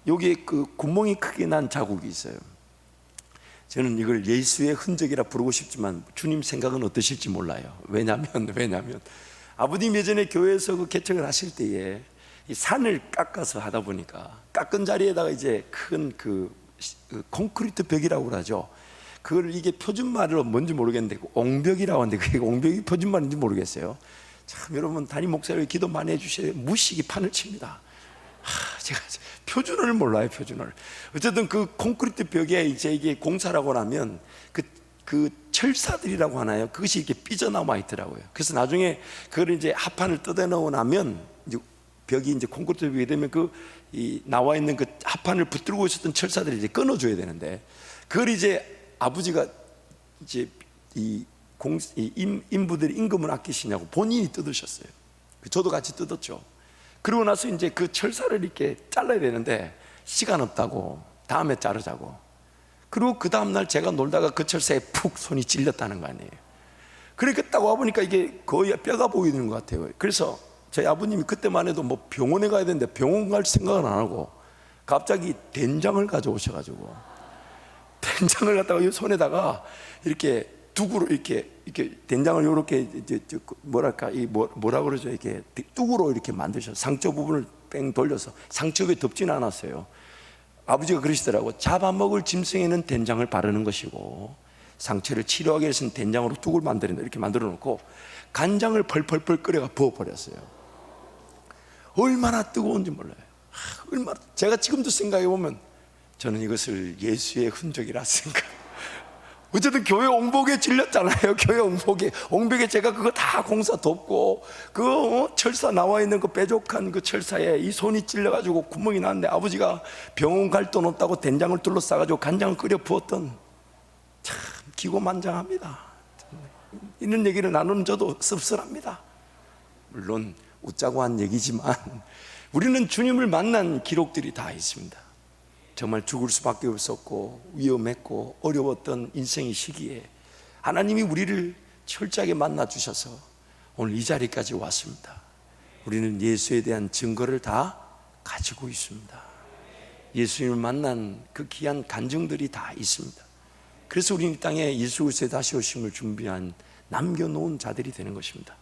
여기에 그 구멍이 크게 난 자국이 있어요. 저는 이걸 예수의 흔적이라 부르고 싶지만 주님 생각은 어떠실지 몰라요. 왜냐하면 아버님 예전에 교회에서 그 개척을 하실 때에 이 산을 깎아서 하다 보니까 깎은 자리에다가 이제 큰 그 콘크리트 벽이라고 그러죠. 그걸 이게 표준말로 뭔지 모르겠는데 옹벽이라고 하는데 그게 옹벽이 표준말인지 모르겠어요. 참 여러분, 담임 목사님 기도 많이 해주셔야 돼요. 무식이 판을 칩니다. 제가 표준어를 몰라요, 표준어를. 어쨌든 그 콘크리트 벽에 이제 이게 공사라고 나면 그 철사들이라고 하나요? 그것이 이렇게 삐져나와 있더라고요. 그래서 나중에 그걸 이제 합판을 뜯어내고 나면 이제 벽이 이제 콘크리트 벽이 되면 이 나와 있는 그 합판을 붙들고 있었던 철사들이 이제 끊어줘야 되는데, 그걸 이제 아버지가 이제 인부들이 임금을 아끼시냐고 본인이 뜯으셨어요. 저도 같이 뜯었죠. 그러고 나서 이제 그 철사를 이렇게 잘라야 되는데 시간 없다고 다음에 자르자고. 그리고 그 다음날 제가 놀다가 그 철사에 푹 손이 찔렸다는 거 아니에요. 그러니까 딱 와보니까 이게 거의 뼈가 보이는 것 같아요. 그래서 저희 아버님이 그때만 해도 뭐 병원에 가야 되는데 병원 갈 생각은 안 하고 갑자기 된장을 가져오셔가지고 된장을 갖다가 이 손에다가 이렇게 둑으로 이렇게 된장을 이렇게 이제 뭐랄까 뭐라 그러죠, 이렇게 뚝으로 이렇게 만드셔서 상처 부분을 뺑 돌려서, 상처에 덮지는 않았어요. 아버지가 그러시더라고. 잡아먹을 짐승에는 된장을 바르는 것이고 상처를 치료하기 위해서는 된장으로 뚝을 만들어낸다, 이렇게 만들어 놓고 간장을 펄펄펄 끓여가 부어버렸어요. 얼마나 뜨거운지 몰라요. 얼마나. 제가 지금도 생각해 보면 저는 이것을 예수의 흔적이라 생각. 어쨌든 교회 옹벽에 질렸잖아요. 교회 옹벽에 제가 그거 다 공사 덮고 그 철사 나와 있는 그 뾰족한 그 철사에 이 손이 찔려가지고 구멍이 났는데 아버지가 병원 갈 돈 없다고 된장을 둘러싸가지고 간장을 끓여 부었던, 참 기고만장합니다. 이런 얘기를 나누는 저도 씁쓸합니다. 물론 웃자고 한 얘기지만 우리는 주님을 만난 기록들이 다 있습니다. 정말 죽을 수밖에 없었고 위험했고 어려웠던 인생의 시기에 하나님이 우리를 철저하게 만나 주셔서 오늘 이 자리까지 왔습니다. 우리는 예수에 대한 증거를 다 가지고 있습니다. 예수님을 만난 그 귀한 간증들이 다 있습니다. 그래서 우리는 이 땅에 예수 그리스도의 다시 오심을 준비한 남겨놓은 자들이 되는 것입니다.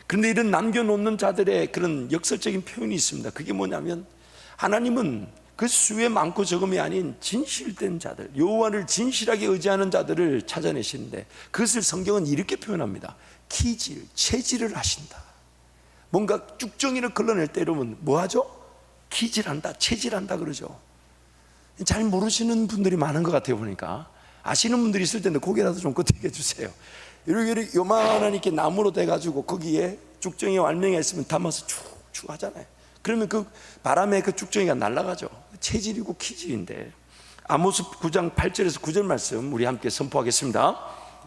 그런데 이런 남겨놓는 자들의 그런 역설적인 표현이 있습니다. 그게 뭐냐면, 하나님은 그 수의 많고 적음이 아닌 진실된 자들, 여호와를 진실하게 의지하는 자들을 찾아내시는데, 그것을 성경은 이렇게 표현합니다. 키질, 체질을 하신다. 뭔가 쭉정이를 걸러낼 때 여러분 뭐하죠? 키질한다, 체질한다 그러죠. 잘 모르시는 분들이 많은 것 같아요. 보니까 아시는 분들이 있을 텐데 고개라도 좀 끄덕여 주세요. 이렇게 요만한 이렇게 나무로 돼가지고 거기에 쭉정이 왈명이가 있으면 담아서 쭉쭉 하잖아요. 그러면 그 바람에 그 쭉정이가 날아가죠. 체질이고 키질인데, 아모스 9장 8절에서 9절 말씀 우리 함께 선포하겠습니다.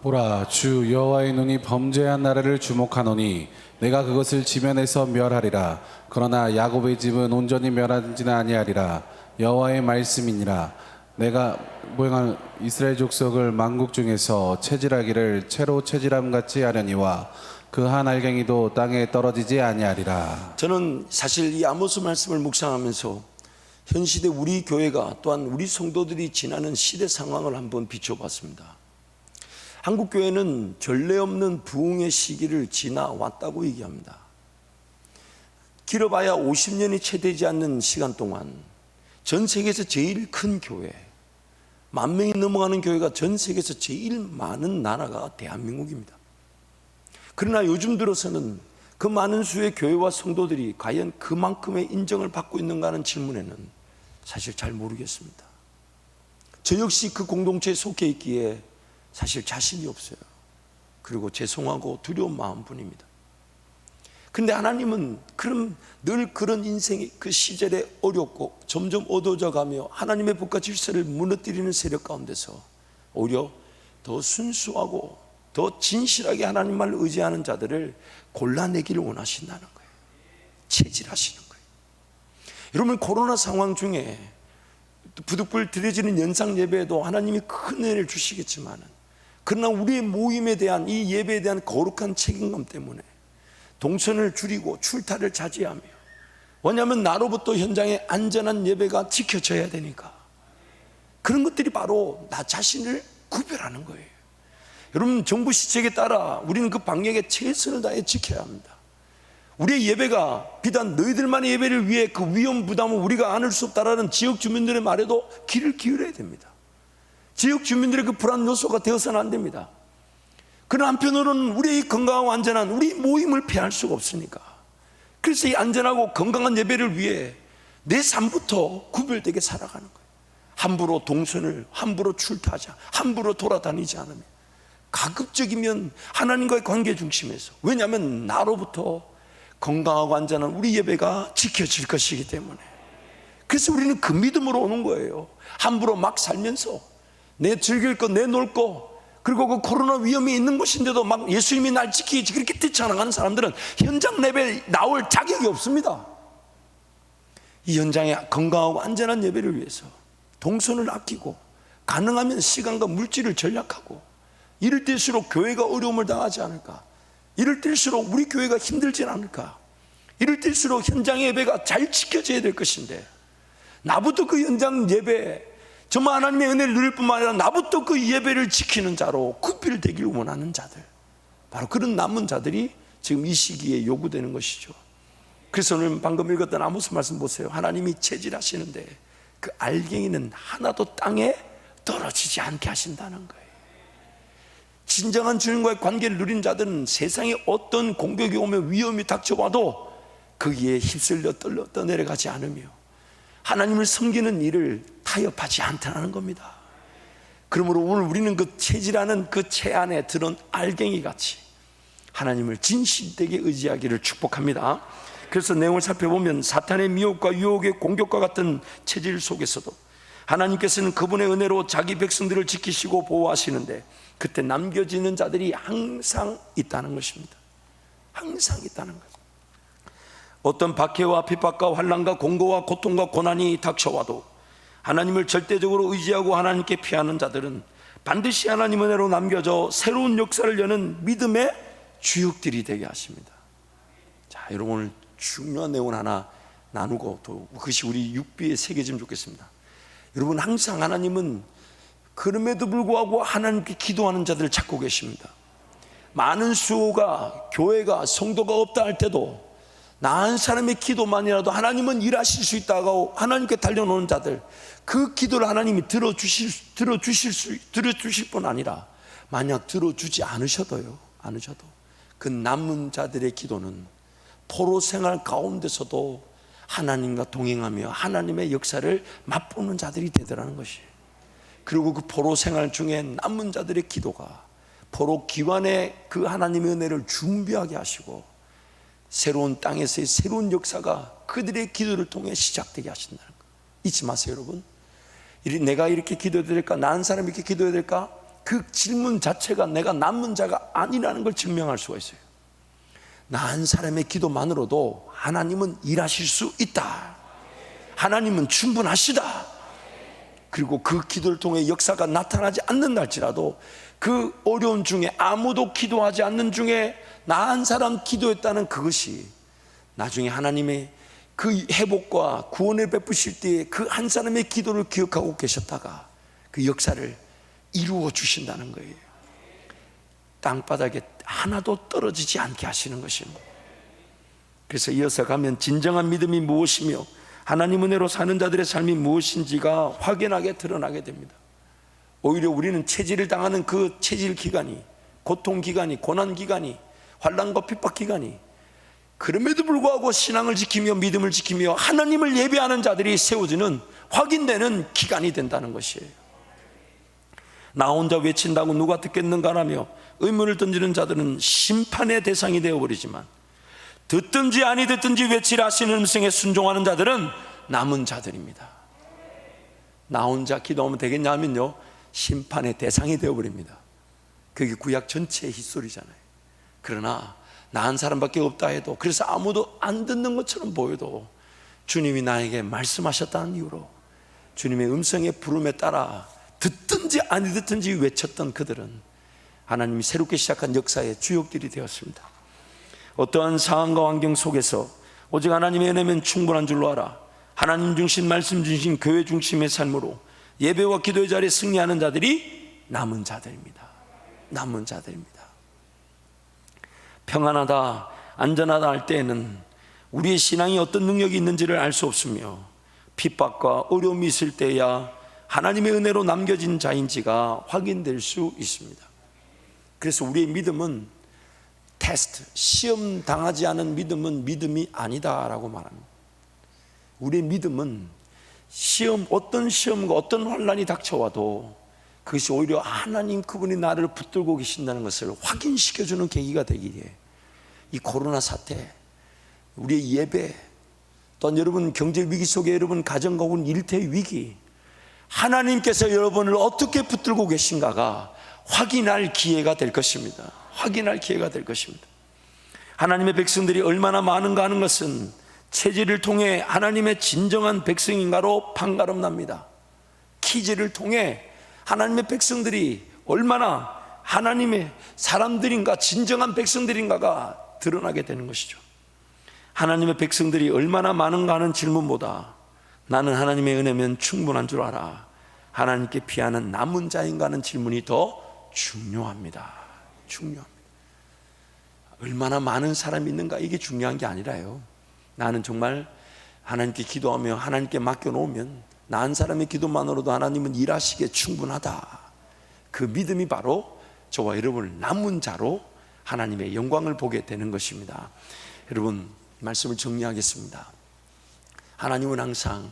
보라, 주 여호와의 눈이 범죄한 나라를 주목하노니 내가 그것을 지면에서 멸하리라. 그러나 야곱의 집은 온전히 멸하지는 아니하리라. 여호와의 말씀이니라. 내가 모형한 이스라엘 족속을 만국 중에서 체질하기를 채로 체질함 같이 하려니와 그 한 알갱이도 땅에 떨어지지 아니하리라. 저는 사실 이 아모스 말씀을 묵상하면서 현 시대 우리 교회가, 또한 우리 성도들이 지나는 시대 상황을 한번 비춰봤습니다. 한국 교회는 전례 없는 부흥의 시기를 지나왔다고 얘기합니다. 길어봐야 50년이 채 되지 않는 시간 동안 전 세계에서 제일 큰 교회, 10,000명이 넘어가는 교회가 전 세계에서 제일 많은 나라가 대한민국입니다. 그러나 요즘 들어서는 그 많은 수의 교회와 성도들이 과연 그만큼의 인정을 받고 있는가 하는 질문에는 사실 잘 모르겠습니다. 저 역시 그 공동체에 속해 있기에 사실 자신이 없어요. 그리고 죄송하고 두려운 마음뿐입니다. 근데 하나님은 늘 그런 인생이 그 시절에 어렵고 점점 어두워져 가며 하나님의 법과 질서를 무너뜨리는 세력 가운데서 오히려 더 순수하고 더 진실하게 하나님만을 의지하는 자들을 골라내기를 원하신다는 거예요. 체질하시는 거예요. 여러분, 코로나 상황 중에 부득불 드려지는 연상 예배에도 하나님이 큰 은혜를 주시겠지만, 그러나 우리의 모임에 대한, 이 예배에 대한 거룩한 책임감 때문에 동선을 줄이고 출타를 자제하며, 왜냐하면 나로부터 현장의 안전한 예배가 지켜져야 되니까. 그런 것들이 바로 나 자신을 구별하는 거예요. 여러분, 정부 시책에 따라 우리는 그 방역에 최선을 다해 지켜야 합니다. 우리의 예배가 비단 너희들만의 예배를 위해 그 위험 부담을 우리가 안을 수 없다라는 지역 주민들의 말에도 귀를 기울여야 됩니다. 지역 주민들의 그 불안 요소가 되어서는 안 됩니다. 그러나 한편으로는 우리의 건강하고 안전한 우리 모임을 피할 수가 없으니까, 그래서 이 안전하고 건강한 예배를 위해 내 삶부터 구별되게 살아가는 거예요. 함부로 동선을, 함부로 출타하자, 함부로 돌아다니지 않으면, 가급적이면 하나님과의 관계 중심에서, 왜냐하면 나로부터 건강하고 안전한 우리 예배가 지켜질 것이기 때문에. 그래서 우리는 그 믿음으로 오는 거예요. 함부로 막 살면서 내 즐길 거, 내 놀 거, 그리고 그 코로나 위험이 있는 곳인데도 막 예수님이 날 지키지 그렇게 뛰쳐나가는 사람들은 현장 예배에 나올 자격이 없습니다. 이 현장에 건강하고 안전한 예배를 위해서 동선을 아끼고, 가능하면 시간과 물질을 전략하고, 이럴 때일수록 교회가 어려움을 당하지 않을까, 이럴 때일수록 우리 교회가 힘들지 않을까, 이럴 때일수록 현장 예배가 잘 지켜져야 될 것인데, 나부터 그 현장 예배, 정말 하나님의 은혜를 누릴 뿐만 아니라 나부터 그 예배를 지키는 자로 구별되길 원하는 자들, 바로 그런 남은 자들이 지금 이 시기에 요구되는 것이죠. 그래서 오늘 방금 읽었던 아모스 말씀 보세요. 하나님이 체질하시는데 그 알갱이는 하나도 땅에 떨어지지 않게 하신다는 거예요. 진정한 주님과의 관계를 누린 자들은 세상에 어떤 공격이 오며 위험이 닥쳐와도 거기에 휩쓸려 떠내려가지 않으며 하나님을 섬기는 일을 타협하지 않다는 겁니다. 그러므로 오늘 우리는 그 체질하는 그 채 안에 들은 알갱이 같이 하나님을 진실되게 의지하기를 축복합니다. 그래서 내용을 살펴보면 사탄의 미혹과 유혹의 공격과 같은 체질 속에서도 하나님께서는 그분의 은혜로 자기 백성들을 지키시고 보호하시는데, 그때 남겨지는 자들이 항상 있다는 것입니다. 항상 있다는 거예요. 어떤 박해와 핍박과 환난과 공고와 고통과 고난이 닥쳐와도 하나님을 절대적으로 의지하고 하나님께 피하는 자들은 반드시 하나님 은혜로 남겨져 새로운 역사를 여는 믿음의 주역들이 되게 하십니다. 자, 여러분, 오늘 중요한 내용을 하나 나누고 또 그것이 우리 육비에 새겨지면 좋겠습니다. 여러분, 항상 하나님은 그럼에도 불구하고 하나님께 기도하는 자들을 찾고 계십니다. 많은 수호가, 교회가, 성도가 없다 할 때도 나은 사람의 기도만이라도 하나님은 일하실 수 있다고 하나님께 달려놓은 자들, 그 기도를 하나님이 들어주실 뿐 아니라 만약 들어주지 않으셔도 그 남은 자들의 기도는 포로 생활 가운데서도 하나님과 동행하며 하나님의 역사를 맛보는 자들이 되더라는 것이에요. 그리고 그 포로 생활 중에 남은 자들의 기도가 포로 기환에 그 하나님의 은혜를 준비하게 하시고 새로운 땅에서의 새로운 역사가 그들의 기도를 통해 시작되게 하신다는 것. 잊지 마세요, 여러분. 내가 이렇게 기도해야 될까? 나은 사람이 이렇게 기도해야 될까? 그 질문 자체가 내가 남은 자가 아니라는 걸 증명할 수가 있어요. 나은 사람의 기도만으로도 하나님은 일하실 수 있다. 하나님은 충분하시다. 그리고 그 기도를 통해 역사가 나타나지 않는다 할지라도 그 어려운 중에 아무도 기도하지 않는 중에 나은 사람 기도했다는 그것이 나중에 하나님의 그 회복과 구원을 베푸실 때에 그 한 사람의 기도를 기억하고 계셨다가 그 역사를 이루어 주신다는 거예요. 땅바닥에 하나도 떨어지지 않게 하시는 것입니다. 그래서 이어서 가면 진정한 믿음이 무엇이며 하나님 은혜로 사는 자들의 삶이 무엇인지가 확연하게 드러나게 됩니다. 오히려 우리는 체질을 당하는 그 체질 기간이, 고통 기간이, 고난 기간이, 환난과 핍박 기간이, 그럼에도 불구하고 신앙을 지키며 믿음을 지키며 하나님을 예배하는 자들이 세워지는 확인되는 기간이 된다는 것이에요. 나 혼자 외친다고 누가 듣겠는가라며 의문을 던지는 자들은 심판의 대상이 되어버리지만 듣든지 아니 듣든지 외치라 하시는 음성에 순종하는 자들은 남은 자들입니다. 나 혼자 기도하면 되겠냐면요, 심판의 대상이 되어버립니다. 그게 구약 전체의 histori잖아요. 그러나 나 한 사람밖에 없다 해도, 그래서 아무도 안 듣는 것처럼 보여도 주님이 나에게 말씀하셨다는 이유로 주님의 음성의 부름에 따라 듣든지 아니 듣든지 외쳤던 그들은 하나님이 새롭게 시작한 역사의 주역들이 되었습니다. 어떠한 상황과 환경 속에서 오직 하나님의 은혜면 충분한 줄로 알아. 하나님 중심, 말씀 중심, 교회 중심의 삶으로 예배와 기도의 자리에 승리하는 자들이 남은 자들입니다. 남은 자들입니다. 평안하다, 안전하다 할 때에는 우리의 신앙이 어떤 능력이 있는지를 알 수 없으며 핍박과 어려움이 있을 때야 하나님의 은혜로 남겨진 자인지가 확인될 수 있습니다. 그래서 우리의 믿음은 테스트, 시험 당하지 않은 믿음은 믿음이 아니다라고 말합니다. 우리의 믿음은 어떤 시험과 어떤 환난이 닥쳐와도 그것이 오히려 하나님 그분이 나를 붙들고 계신다는 것을 확인시켜주는 계기가 되기에 이 코로나 사태, 우리의 예배, 또한 여러분 경제 위기 속에 여러분 가정과 온 일태 위기, 하나님께서 여러분을 어떻게 붙들고 계신가가 확인할 기회가 될 것입니다. 확인할 기회가 될 것입니다. 하나님의 백성들이 얼마나 많은가 하는 것은 체질을 통해 하나님의 진정한 백성인가로 판가름납니다. 키즈를 통해 하나님의 백성들이 얼마나 하나님의 사람들인가, 진정한 백성들인가가 드러나게 되는 것이죠. 하나님의 백성들이 얼마나 많은가 하는 질문보다 나는 하나님의 은혜면 충분한 줄 알아, 하나님께 피하는 남은 자인가 하는 질문이 더 중요합니다. 중요합니다. 얼마나 많은 사람이 있는가 이게 중요한 게 아니라요, 나는 정말 하나님께 기도하며 하나님께 맡겨놓으면 나 한 사람의 기도만으로도 하나님은 일하시기에 충분하다. 그 믿음이 바로 저와 여러분을 남은 자로 하나님의 영광을 보게 되는 것입니다. 여러분, 말씀을 정리하겠습니다. 하나님은 항상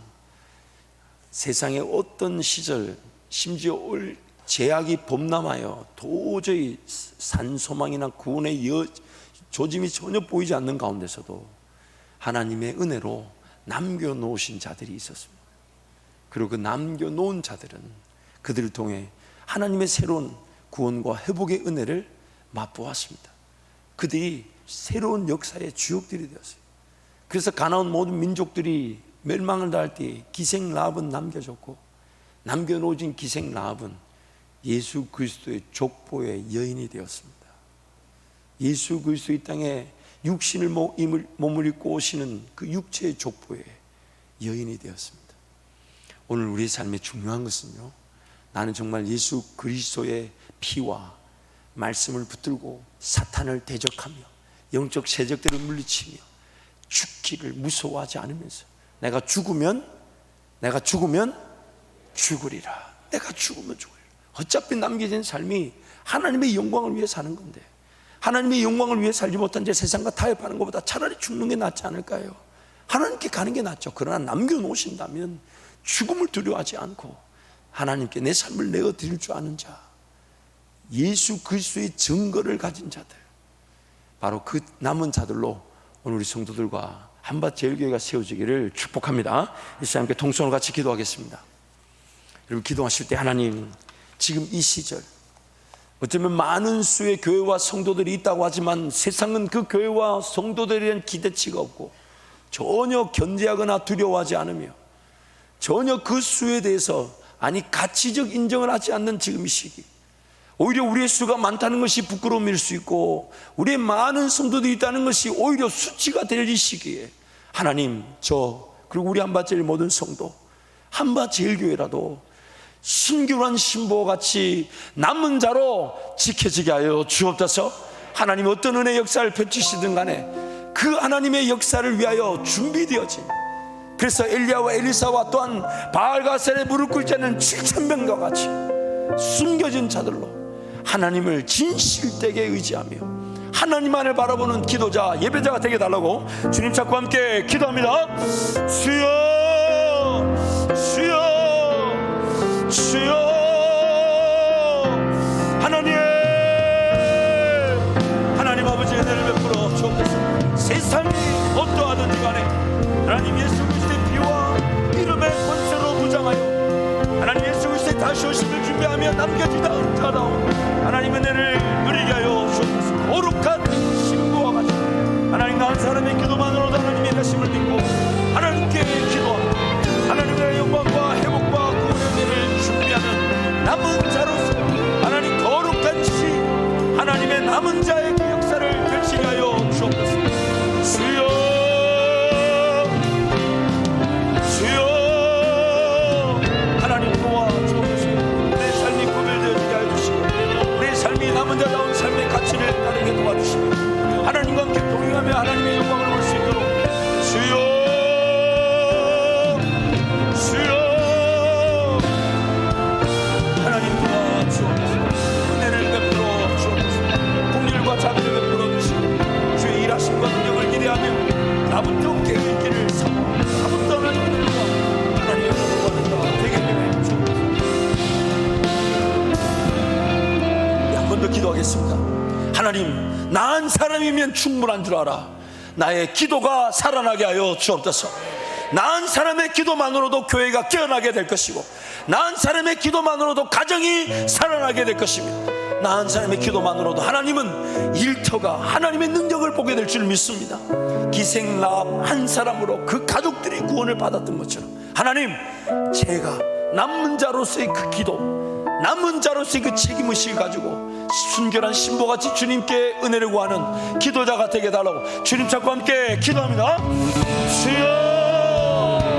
세상의 어떤 시절, 심지어 제약이 범람하여 도저히 산소망이나 구원의 조짐이 전혀 보이지 않는 가운데서도 하나님의 은혜로 남겨놓으신 자들이 있었습니다. 그리고 그 남겨놓은 자들은 그들을 통해 하나님의 새로운 구원과 회복의 은혜를 맛보았습니다. 그들이 새로운 역사의 주역들이 되었어요. 그래서 가나안 모든 민족들이 멸망을 당할 때 기생 라합은 남겨졌고, 남겨놓은 기생 라합은 예수 그리스도의 족보의 여인이 되었습니다. 예수 그리스도 이 땅에 육신을 몸을 입고 오시는 그 육체의 족보의 여인이 되었습니다. 오늘 우리의 삶에 중요한 것은요, 나는 정말 예수 그리스도의 피와 말씀을 붙들고 사탄을 대적하며 영적 세력들을 물리치며 죽기를 무서워하지 않으면서 내가 죽으면 죽으리라. 내가 죽으면 죽으리라. 어차피 남겨진 삶이 하나님의 영광을 위해 사는 건데, 하나님의 영광을 위해 살지 못한 제 세상과 타협하는 것보다 차라리 죽는 게 낫지 않을까요? 하나님께 가는 게 낫죠. 그러나 남겨놓으신다면 죽음을 두려워하지 않고 하나님께 내 삶을 내어드릴 줄 아는 자, 예수 그리스도의 증거를 가진 자들, 바로 그 남은 자들로 오늘 우리 성도들과 한밭제일교회가 세워지기를 축복합니다. 이 시간 함께 통성으로 같이 기도하겠습니다. 여러분, 기도하실 때 하나님, 지금 이 시절 어쩌면 많은 수의 교회와 성도들이 있다고 하지만 세상은 그 교회와 성도들에 대한 기대치가 없고 전혀 견제하거나 두려워하지 않으며 전혀 그 수에 대해서 가치적 인정을 하지 않는 지금 이 시기, 오히려 우리의 수가 많다는 것이 부끄러움일 수 있고 우리의 많은 성도들이 있다는 것이 오히려 수치가 될 이 시기에 하나님, 그리고 우리 한밭제일 모든 성도, 한밭제일교회라도 순결한 신보와 같이 남은 자로 지켜지게 하여 주옵소서. 하나님, 어떤 은혜 역사를 펼치시든 간에 그 하나님의 역사를 위하여 준비되어진, 그래서 엘리야와 엘리사와 또한 바알가셀에 무릎 꿇지 않는 7,000명과 같이 숨겨진 자들로 하나님을 진실되게 의지하며 하나님만을 바라보는 기도자, 예배자가 되게 달라고 주님 찾고 함께 기도합니다. 주여, 주여, 주여. 하나님 아버지의 은혜를 베풀어 주옵소서. 세상이 어떠하든지 간에 하나님 예수 그리스도의 피와 이름의 권세로 무장하여 하나님 예수 그리스도의 다시 오심을 준비하며 남겨지다 자다운 하나님의 은혜를 누리게 하여 주옵소서. 거룩한 신부와 같이 하나님, 한 사람의 기도만으로도 하나님의 가심을 믿고 하나님께 기도하고 하나님의 영광과 회복과 구원의 은혜를 준비하는 남은 자로서 하나님, 거룩한 시 하나님의 남은 자의 그 역사를 펼치게 하여 주옵소서. 주여, 주여, 하나님 도와 주옵소서. 내 삶이 구별되어지게 하여 주시고 우리의 삶이 남은 자다운 삶의 가치를 따르게 도와주시고 하나님과 함께 동행하며 하나님의 영광을 볼 수 있도록 주여, 자비를 베풀어 주시고 주의 일하심과 능력을 기대하며 나부터 깨어있 길을 삼아 나부터 하나님의 은혜와 하나님의 영광을 받는 자 되게 해 주옵소서. 한 번 더 기도하겠습니다. 하나님, 나은 사람이면 충분한 줄 알아 나의 기도가 살아나게 하여 주옵소서. 나은 사람의 기도만으로도 교회가 깨어나게 될 것이고 나은 사람의 기도만으로도 가정이 살아나게 될 것입니다. 나은 사람의 기도만으로도 하나님은 일터가 하나님의 능력을 보게 될 줄 믿습니다. 기생 라합 한 사람으로 그 가족들이 구원을 받았던 것처럼 하나님, 제가 남은 자로서의 그 기도, 남은 자로서의 그 책임의식을 가지고 순결한 신보같이 주님께 은혜를 구하는 기도자가 되게 달라고 주님 찾고 함께 기도합니다. 주여,